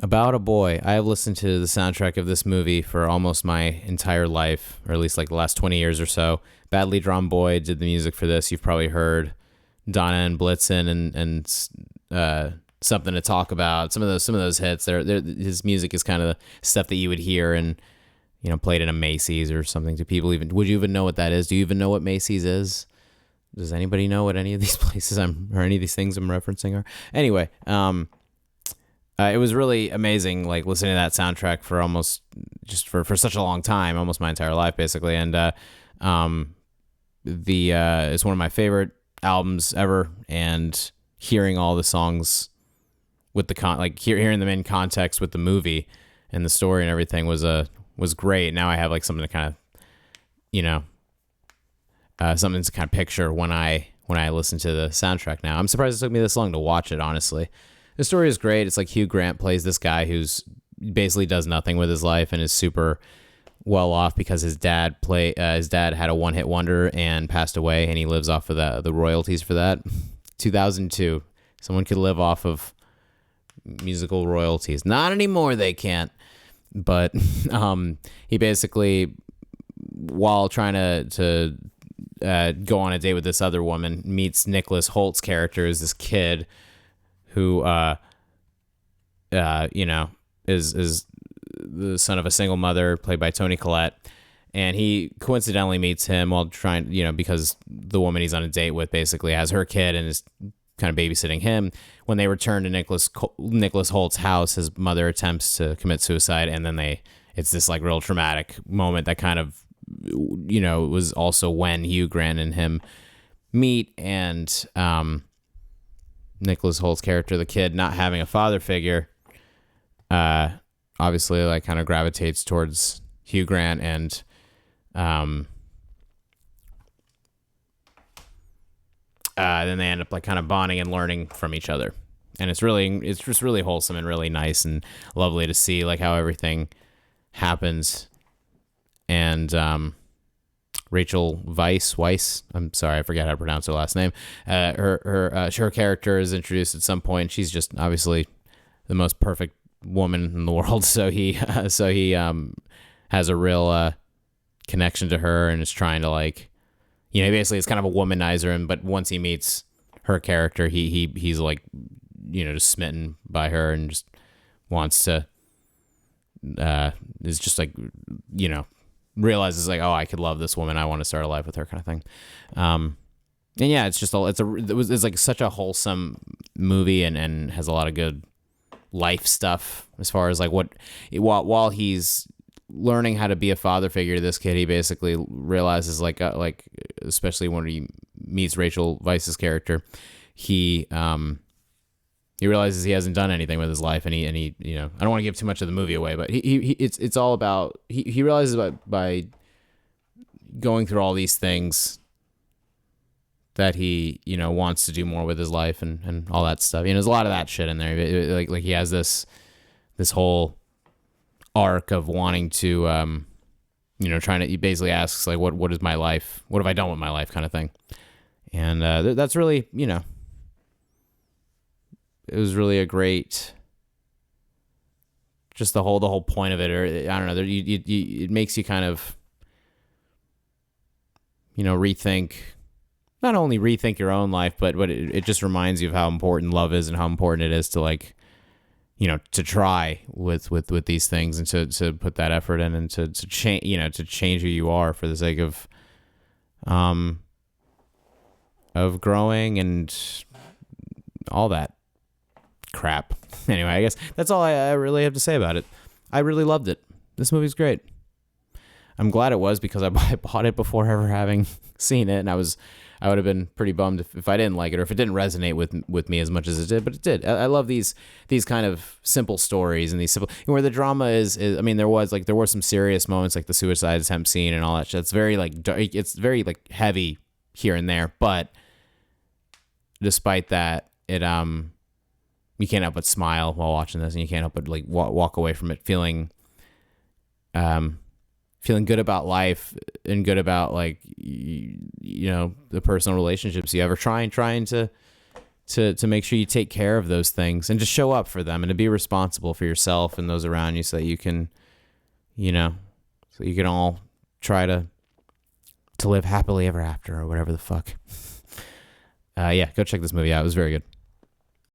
About a Boy. I have listened to the soundtrack of this movie for almost my entire life, or at least like the last 20 years or so. Badly Drawn Boy did the music for this. You've probably heard Donna and Blitzen and Something to Talk About. Some of those hits. His music is kind of the stuff that you would hear and played in a Macy's or something. Do people even would you even know what that is? Do you even know what Macy's is? Does anybody know what any of these places or any of these things I'm referencing are? Anyway, it was really amazing, like listening to that soundtrack for almost just for such a long time, almost my entire life, basically. And it's one of my favorite albums ever. And hearing all the songs with hearing them in context with the movie and the story and everything was great. Now I have like something to kind of something to kind of picture when I listen to the soundtrack. Now I'm surprised it took me this long to watch it, honestly. The story is great. It's like Hugh Grant plays this guy who's basically does nothing with his life and is super well off because his dad had a one-hit wonder and passed away, and he lives off of the royalties for that. 2002, someone could live off of musical royalties. Not anymore, they can't. But he basically, while trying to go on a date with this other woman, meets Nicholas Holt's character as this kid who is the son of a single mother played by Toni Collette, and he coincidentally meets him while trying, because the woman he's on a date with basically has her kid and is kind of babysitting him. When they return to Nicholas Holt's house, his mother attempts to commit suicide, and then it's this like real traumatic moment that kind of was also when Hugh Grant and him meet, and Nicholas Holt's character, the kid, not having a father figure, obviously like kind of gravitates towards Hugh Grant, and then they end up like kind of bonding and learning from each other, and it's just really wholesome and really nice and lovely to see like how everything happens. And Rachel Weisz. I'm sorry, I forget how to pronounce her last name. Her character is introduced at some point. She's just obviously the most perfect woman in the world. So he has a real connection to her and is trying to like, basically it's kind of a womanizer. But once he meets her character, he's like, just smitten by her and just wants to. Is just like, realizes like, oh, I could love this woman, I want to start a life with her, kind of thing. And yeah, it's like such a wholesome movie and has a lot of good life stuff as far as like while he's learning how to be a father figure to this kid, he basically realizes like especially when he meets Rachel Weisz's character, he realizes he hasn't done anything with his life, and he I don't want to give too much of the movie away, but it's all about he realizes by going through all these things that he wants to do more with his life and all that stuff. There's a lot of that shit in there. Like he has this whole arc of wanting to trying to, he basically asks like what is my life? What have I done with my life, kind of thing. And that's really it was really a great, just the whole point of it, or I don't know, it makes you kind of, rethink, not only rethink your own life, but it just reminds you of how important love is and how important it is to like, to try with these things and to put that effort in and to change, to change who you are for the sake of growing and all that crap. Anyway, I guess that's all I really have to say about it. I really loved it. This movie's great. I'm glad it was, because I bought it before ever having seen it, and I would have been pretty bummed if I didn't like it, or if it didn't resonate with me as much as it did. But it did. I love these kind of simple stories and these simple where the drama is. I mean, there were some serious moments like the suicide attempt scene and all that shit. It's very like it's very like heavy here and there, but despite that, it you can't help but smile while watching this, and you can't help but like walk away from it feeling good about life and good about like the personal relationships you ever trying to to make sure you take care of those things and just show up for them and to be responsible for yourself and those around you so that you can, so you can all try to live happily ever after or whatever the fuck. Yeah, go check this movie out. It was very good.